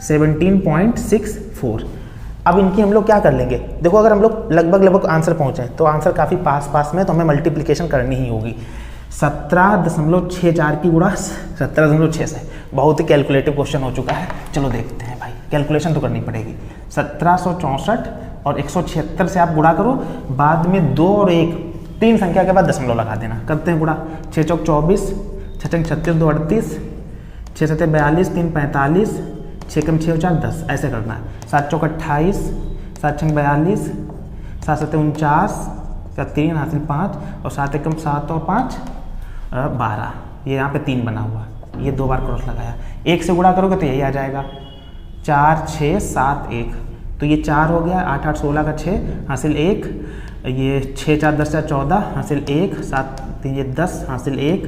17.64। अब इनकी हम लोग क्या कर लेंगे, देखो अगर हम लोग लगभग आंसर पहुंचे तो आंसर काफ़ी पास में, तो हमें मल्टीप्लिकेशन करनी ही होगी। 17.64 की गुणा 17.6 से, बहुत ही कैलकुलेटिव क्वेश्चन हो चुका है। चलो देखते हैं भाई, कैलकुलेशन तो करनी पड़ेगी। 1764 और 176 से आप गुणा करो, बाद में 2 और 1 3 संख्या के बाद दशमलव लगा देना। करते हैं गुणा, 6 चौक 24, 6 छंग 36, 2 38, 6 6 7 42, 3 45, 6 कम 6 4 10, ऐसे करना है। 7 चौक 28, 7 6 42, 7 7 49, 7 3 हासिल 5 और 7 एकम 7 और 5 12। ये यहाँ पे 3 बना हुआ, ये 2 बार क्रॉस लगाया। 1 से गुणा करोगे तो यही आ जाएगा 4 6 7 1, तो ये 4 हो गया। 8 8 16 का 6 हासिल 1, ये 6 4 10 4 14 हासिल 1, 7 3 ये 10 हासिल 1,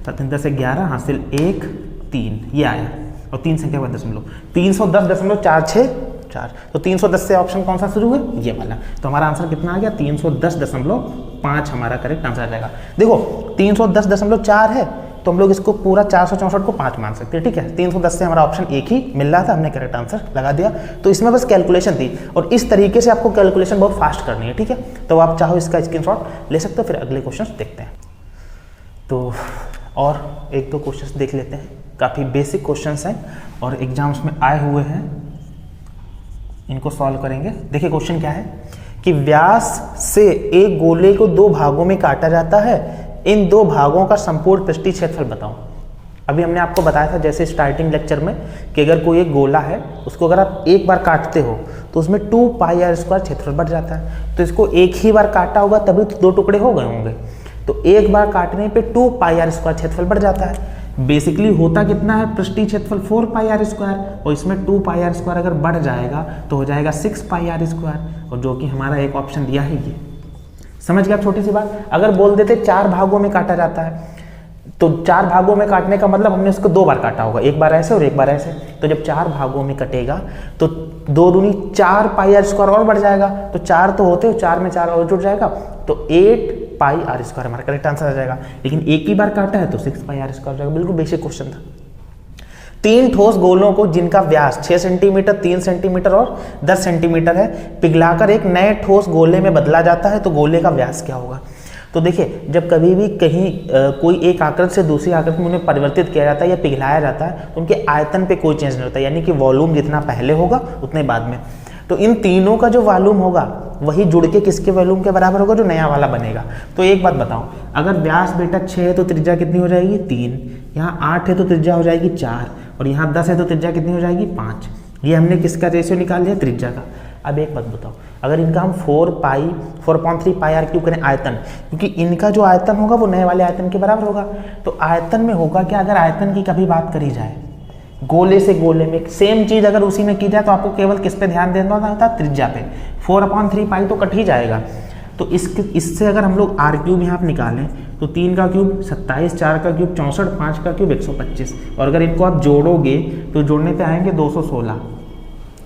7 3 10 11 हासिल 1 3, ये आया। और 3 संख्या का दशमलव 310.46 तो 310 से ऑप्शन कौन सा शुरू है, ये वाला। तो हमारा आंसर कितना आ गया 310.5 हमारा करेक्ट आंसर आ जाएगा। देखो 310.4 है तो हम लोग इसको पूरा 464 को 5 मान सकते हैं, ठीक है। 310 से हमारा ऑप्शन एक ही मिल रहा था, हमने करेक्ट आंसर लगा दिया। तो इसमें बस कैलकुलेशन थी और इस तरीके से आपको कैलकुलेशन बहुत फास्ट करनी है, ठीक है। तो आप चाहो इसका स्क्रीनशॉट ले सकते हो। फिर अगले क्वेश्चन देखते हैं। तो और 1-2 क्वेश्चन देख लेते हैं, काफ़ी बेसिक क्वेश्चंस हैं और एग्जाम्स में आए हुए हैं, इनको सॉल्व करेंगे। देखिए क्वेश्चन क्या है कि व्यास से एक गोले को 2 भागों में काटा जाता है, इन 2 भागों का संपूर्ण पृष्ठीय क्षेत्रफल बताओ। अभी हमने आपको बताया था जैसे स्टार्टिंग लेक्चर में कि अगर कोई एक गोला है उसको अगर आप एक बार काटते हो तो उसमें 2πr² क्षेत्रफल बढ़ जाता है। तो इसको एक ही बार काटा होगा तभी तो 2 टुकड़े हो गए होंगे, तो एक बार काटने पे 2πr² क्षेत्रफल बढ़ जाता है। बेसिकली होता कितना है पृष्ठीय क्षेत्रफल 4πr² और इसमें 2πr² अगर बढ़ जाएगा तो हो जाएगा 6πr², और जो कि हमारा एक ऑप्शन दिया है ये। समझ गया छोटी सी बात। अगर बोल देते 4 भागों में काटा जाता है तो 4 भागों में काटने का मतलब हमने उसको 2 बार काटा होगा, एक बार ऐसे और एक बार ऐसे। तो जब 4 भागों में कटेगा तो 2 दूनी 4πr² और बढ़ जाएगा, तो 4 तो होते हो, 4 में 4 और जुड़ जाएगा तो 8πr² हमारा करेक्ट आंसर आ जाएगा। लेकिन एक ही बार काटा है तो 6πr² हो जाएगा। बिल्कुल बेसिक क्वेश्चन था। 3 ठोस गोलों को जिनका व्यास 6 सेंटीमीटर, 3 सेंटीमीटर और 10 सेंटीमीटर है पिघलाकर एक नए ठोस गोले में बदला जाता है, तो गोले का व्यास क्या होगा। तो देखिए जब कभी भी कहीं कोई एक आकृति से दूसरी आकृति में उन्हें परिवर्तित किया जाता है या पिघलाया जाता है तो उनके आयतन पे कोई चेंज नहीं होता, यानी कि वॉल्यूम जितना पहले होगा उतने बाद में। तो इन तीनों का जो वॉल्यूम होगा वही जुड़ के किसके वॉल्यूम के बराबर होगा, जो नया वाला बनेगा। तो एक बात बताओ, अगर व्यास बेटा 6 है तो त्रिज्या कितनी हो जाएगी 3, यहाँ 8 है तो त्रिज्या हो जाएगी 4 और यहाँ 10 है तो त्रिज्या कितनी हो जाएगी 5। ये हमने किसका रेशियो निकाल लिया, त्रिज्या का। अब एक बात बताओ, अगर इनका हम 4.3πr³ करें आयतन, क्योंकि इनका जो आयतन होगा वो नए वाले आयतन के बराबर होगा। तो आयतन में होगा क्या, अगर आयतन की कभी बात करी जाए गोले से गोले में सेम चीज अगर उसी में की जाए तो आपको केवल किस पे ध्यान देना होता है, त्रिज्या पे। 4/3π तो कट ही जाएगा। तो इससे अगर हम लोग r³ यहाँ पे निकालें तो 3 का क्यूब 27, 4 का क्यूब 64, 5 का क्यूब 125, और अगर इनको आप जोड़ोगे तो जोड़ने पे आएंगे 216।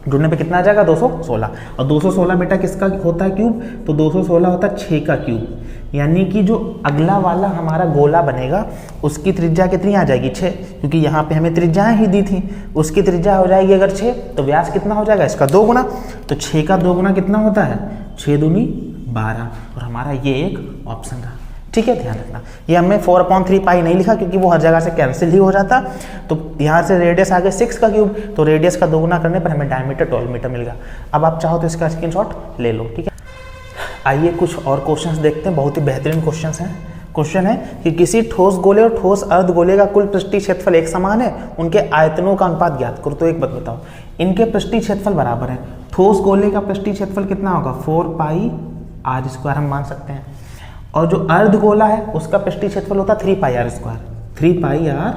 जुड़ने पे कितना आ जाएगा 216, और 216 बेटा किसका होता है क्यूब, तो 216 होता है 6 का क्यूब। यानी कि जो अगला वाला हमारा गोला बनेगा उसकी त्रिज्या कितनी आ जाएगी 6, क्योंकि यहाँ पे हमें त्रिज्याएं ही दी थी। उसकी त्रिज्या हो जाएगी अगर 6 तो व्यास कितना हो जाएगा इसका 2 गुना। तो 6 का 2 गुना कितना होता है, 6 दूनी 12, और हमारा ये एक ऑप्शन था। ठीक है, ध्यान रखना। ये हमें 4/3π नहीं लिखा क्योंकि वो हर जगह से कैंसिल ही हो जाता। तो यहाँ से रेडियस आ गए 6 का क्यूब, तो रेडियस का 2 गुना करने पर हमें डायमीटर 12 मीटर मिल गया। अब आप चाहो तो इसका स्क्रीनशॉट ले लो, ठीक है। आइए कुछ और क्वेश्चंस देखते हैं, बहुत ही बेहतरीन क्वेश्चंस हैं। क्वेश्चन है कि किसी ठोस गोले और ठोस अर्ध गोले का कुल पृष्ठीय क्षेत्रफल एक समान है, उनके आयतनों का अनुपात ज्ञात करो। तो एक बात बताओ, इनके पृष्ठीय क्षेत्रफल बराबर है। ठोस गोले का पृष्ठीय क्षेत्रफल कितना होगा 4πr² हम मान सकते हैं, और जो अर्ध गोला है उसका पृष्ठीय क्षेत्रफल होता है 3πr²। 3πr²,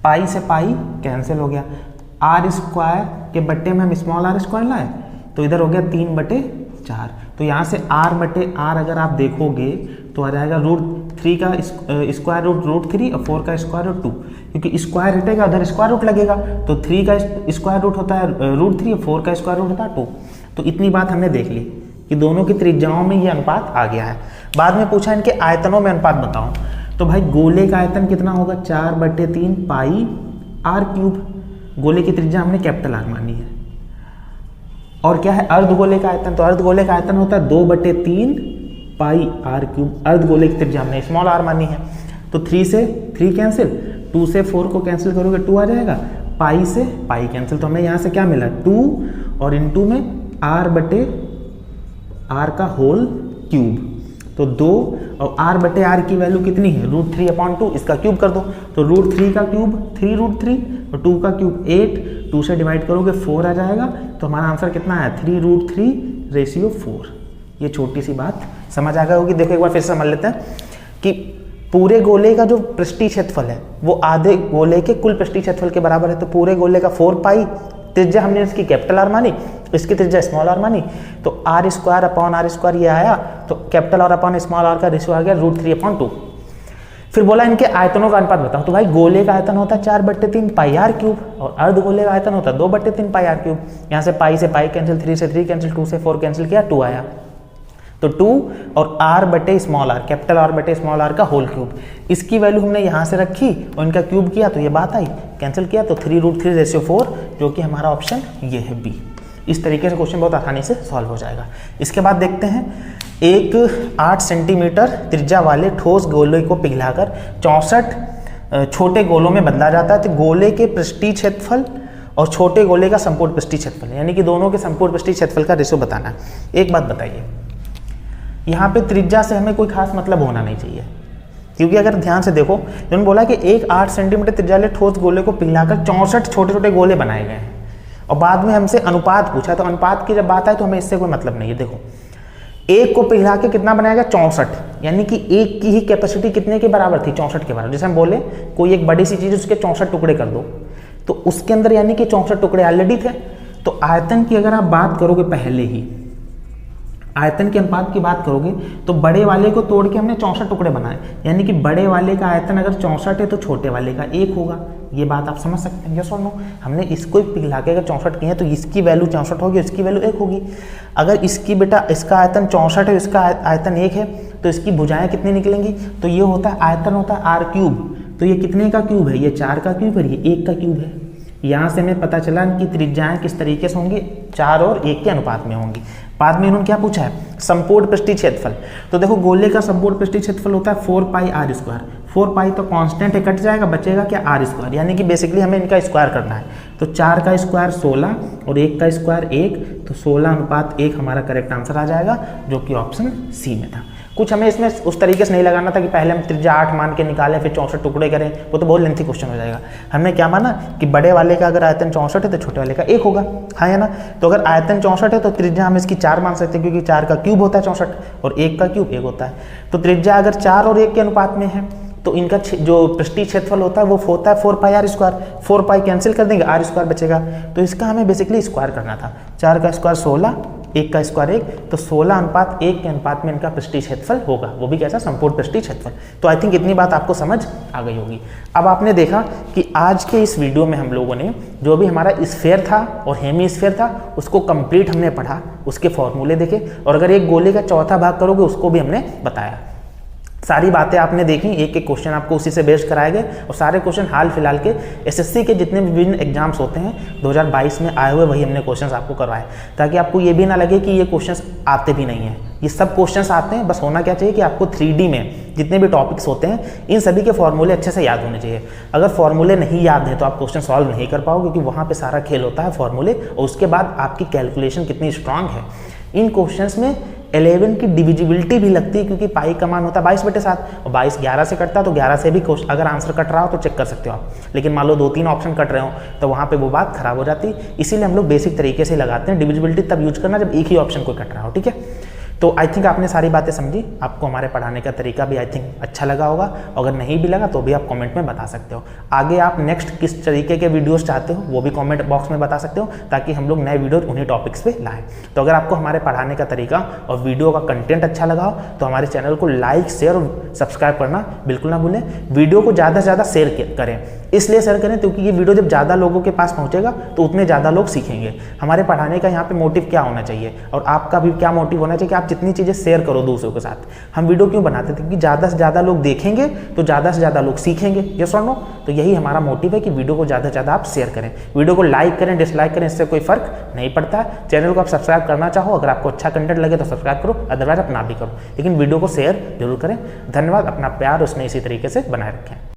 पाई से पाई कैंसिल हो गया, r² के बट्टे में हम स्मॉल r² लाए तो इधर हो गया 3/4। तो यहाँ से r/r अगर आप देखोगे तो आ जाएगा √3 का स्क्वायर रूट √3 और 4 का स्क्वायर रूट 2, क्योंकि स्क्वायर हटेगा उधर स्क्वायर रूट लगेगा। तो 3 का स्क्वायर रूट होता है √3 और 4 का स्क्वायर रूट होता है 2। तो इतनी बात हमने देख ली कि दोनों की त्रिज्याओं में ये अनुपात आ गया है। बाद में पूछा इनके आयतनों में अनुपात बताओ। तो भाई गोले का आयतन कितना होगा 4/3πr³। गोले की त्रिज्या हमने कैपिटल R मानी है। और क्या है अर्धगोले का आयतन, तो अर्धगोले का आयतन होता है 2/3πr³। अर्धगोले की त्रिज्या हमने स्मॉल r मानी है। तो 3 से 3 कैंसिल, 2 से 4 को कैंसिल करोगे 2 आ जाएगा, पाई से पाई कैंसिल। तो हमें यहाँ से क्या मिला 2 और इनटू में r/r का होल क्यूब। तो 2 और r बटे r की वैल्यू कितनी है √3/2, इसका क्यूब कर दो तो √3 का क्यूब 3√3 और 2 का क्यूब 8, 2 से डिवाइड करोगे 4 आ जाएगा। तो हमारा आंसर कितना है 3√3/4। ये छोटी सी बात समझ आ गई होगी। देखो एक बार फिर से समझ लेते हैं कि पूरे गोले का जो पृष्ठीय क्षेत्रफल है वो आधे गोले के कुल पृष्ठीय क्षेत्रफल के बराबर है। तो पूरे गोले का 4 पाई, त्रिज्या हमने इसकी कैपिटल आर मानी, इसकी त्रिज्या स्मॉल आर मानी, तो r² ये आया, तो capital R upon small R का रेशियो आ गया √3/2। फिर बोला इनके आयतनों का अनुपात बताओ। तो भाई गोले का आयतन होता है 4/3 पाई r क्यूब और अर्ध गोले का आयतन होता है 2/3 पाई r क्यूब। यहाँ से पाई से पाई कैंसिल, 3 से 3 कैंसिल, 2 से 4 कैंसिल किया, 2 आया। तो 2 और r बटे स्मॉल r, कैपिटल R बटे स्मॉल r का होल क्यूब, इसकी वैल्यू हमने यहाँ से रखी और इनका क्यूब किया तो ये बात आई, कैंसिल किया तो 3√3/4, जो कि हमारा ऑप्शन ये है बी। इस तरीके से क्वेश्चन बहुत आसानी से सॉल्व हो जाएगा। इसके बाद देखते हैं, एक 8 सेंटीमीटर त्रिज्या वाले ठोस गोले को पिघलाकर 64 छोटे गोलों में बदला जाता है। तो गोले के पृष्ठीय क्षेत्रफल और छोटे गोले का संपूर्ण पृष्ठीय क्षेत्रफल, यानी कि दोनों के संपूर्ण पृष्ठीय क्षेत्रफल का रेशियो बताना है। एक बात बताइए, यहाँ पे त्रिज्या से हमें कोई खास मतलब होना नहीं चाहिए, क्योंकि अगर ध्यान से देखो उन्होंने बोला कि एक 8 सेंटीमीटर त्रिज्या वाले ठोस गोले को पिघलाकर 64 छोटे छोटे गोले बनाए गए हैं और बाद में हमसे अनुपात पूछा। तो अनुपात की जब बात आए तो हमें इससे कोई मतलब नहीं है। देखो एक को पिघला के कितना बनाएगा 64, यानी कि एक की ही कैपेसिटी कितने के बराबर थी 64 के बराबर। जैसे हम बोले कोई एक बड़ी सी चीज उसके 64 टुकड़े कर दो, तो उसके अंदर यानी कि 64 टुकड़े ऑलरेडी थे। तो आयतन की अगर आप बात करोगे, पहले ही आयतन के अनुपात की बात करोगे तो बड़े वाले को तोड़ के हमने 64 टुकड़े बनाए, यानी कि बड़े वाले का आयतन अगर 64 है तो छोटे वाले का 1 होगा। ये बात आप समझ सकते हैं, यस और नो। हमने इसको पिघला के अगर 64 किए हैं तो इसकी वैल्यू 64 होगी, इसकी वैल्यू 1 होगी। अगर इसकी बेटा इसका आयतन 64 है, इसका आयतन 1 है, तो इसकी भुजाएं कितनी निकलेंगी? तो ये होता है आयतन होता है r क्यूब। तो ये कितने का क्यूब है? ये 4 का क्यूब है, ये 1 का क्यूब है। यहाँ से हमें पता चला कि त्रिज्याएं किस तरीके से होंगी, 4 और 1 के अनुपात में होंगी। बाद में इन्होंने क्या पूछा है? संपूर्ण पृष्ठीय क्षेत्रफल। तो देखो गोले का संपूर्ण पृष्ठीय क्षेत्रफल होता है 4 पाई r²। 4 पाई तो कांस्टेंट है, कट जाएगा, बचेगा क्या r², यानी कि बेसिकली हमें इनका स्क्वायर करना है। तो 4 का स्क्वायर 16 और 1 का स्क्वायर 1, तो 16:1 हमारा करेक्ट आंसर आ जाएगा, जो कि ऑप्शन सी में था। कुछ हमें इसमें उस तरीके से नहीं लगाना था कि पहले हम त्रिज्या 8 मान के निकालें फिर 64 टुकड़े करें, वो तो बहुत लेंथी क्वेश्चन हो जाएगा। हमने क्या माना कि बड़े वाले का अगर आयतन 64 है तो छोटे वाले का 1 होगा, हाँ है ना। तो अगर आयतन 64 है तो त्रिज्या हम इसकी 4 मान सकते हैं, क्योंकि 4 का क्यूब होता है 64 और 1 का क्यूब 1 होता है। तो त्रिज्या अगर 4 और 1 के अनुपात में है तो इनका जो पृष्ठीय क्षेत्रफल होता है वो होता है 4 पाई r²। 4 पाई कैंसिल कर देंगे, r² बचेगा। तो इसका हमें बेसिकली स्क्वायर करना था। 4 का स्क्वायर 16, 1 का स्क्वायर 1, तो 16:1 के अनुपात में इनका पृष्ठीय क्षेत्रफल होगा, वो भी कैसा? संपूर्ण पृष्ठीय क्षेत्रफल। तो आई थिंक इतनी बात आपको समझ आ गई होगी। अब आपने देखा कि आज के इस वीडियो में हम लोगों ने जो भी हमारा स्फीयर था और हेमी स्फीयर था उसको कंप्लीट हमने पढ़ा, उसके फॉर्मूले देखे, और अगर एक गोले का चौथा भाग करोगे उसको भी हमने बताया। सारी बातें आपने देखी, एक एक क्वेश्चन आपको उसी से बेस्ड कराए गए, और सारे क्वेश्चन हाल फिलहाल के एसएससी के जितने विभिन्न एग्जाम्स होते हैं 2022 में आए हुए वही हमने क्वेश्चंस आपको करवाए, ताकि आपको ये भी ना लगे कि ये क्वेश्चंस आते भी नहीं हैं। ये सब क्वेश्चंस आते हैं, बस होना क्या चाहिए कि आपको 3D में जितने भी टॉपिक्स होते हैं इन सभी के फॉर्मूले अच्छे से याद होने चाहिए। अगर फॉर्मूले नहीं याद है तो आप क्वेश्चन सॉल्व नहीं कर पाओगे, क्योंकि वहाँ पर सारा खेल होता है फॉर्मूले, और उसके बाद आपकी कैलकुलेशन कितनी स्ट्रांग है। इन क्वेश्चंस में 11 की डिविजिबिलिटी भी लगती है, क्योंकि पाई का मान होता है 22/7 और 22 11 से कटता है, तो 11 से भी अगर आंसर कट रहा हो तो चेक कर सकते हो आप। लेकिन मान लो 2-3 ऑप्शन कट रहे हो तो वहाँ पे वो बात खराब हो जाती है। इसीलिए हम लोग बेसिक तरीके से लगाते हैं। डिविजिबिलिटी तब यूज करना जब एक ही ऑप्शन कोई कट रहा हो, ठीक है। तो आई थिंक आपने सारी बातें समझी, आपको हमारे पढ़ाने का तरीका भी आई थिंक अच्छा लगा होगा। अगर नहीं भी लगा तो भी आप कमेंट में बता सकते हो। आगे आप नेक्स्ट किस तरीके के वीडियोस चाहते हो वो भी कमेंट बॉक्स में बता सकते हो, ताकि हम लोग नए वीडियो उन्हीं टॉपिक्स पे लाएं। तो अगर आपको हमारे पढ़ाने का तरीका और वीडियो का कंटेंट अच्छा लगा हो तो हमारे चैनल को लाइक, शेयर और सब्सक्राइब करना बिल्कुल ना भूलें। वीडियो को ज़्यादा से ज़्यादा शेयर करें, इसलिए शेयर करें क्योंकि ये वीडियो जब ज़्यादा लोगों के पास पहुँचेगा तो उतने ज़्यादा लोग सीखेंगे। हमारे पढ़ाने का यहाँ पे मोटिव क्या होना चाहिए, और आपका भी क्या मोटिव होना चाहिए कि आप जितनी चीज़ें शेयर करो दूसरों के साथ। हम वीडियो क्यों बनाते थे? क्योंकि ज़्यादा से ज़्यादा लोग देखेंगे तो ज़्यादा से ज़्यादा लोग सीखेंगे, यस और नो। तो यही हमारा मोटिव है कि वीडियो को ज़्यादा से ज़्यादा आप शेयर करें। वीडियो को लाइक करें, डिसलाइक करें, इससे कोई फर्क नहीं पड़ता है। चैनल को आप सब्सक्राइब करना चाहो, अगर आपको अच्छा कंटेंट लगे तो सब्सक्राइब करो, अदरवाइज आप ना भी करो, लेकिन वीडियो को शेयर जरूर करें। धन्यवाद। अपना प्यार उसने इसी तरीके से बनाए रखें।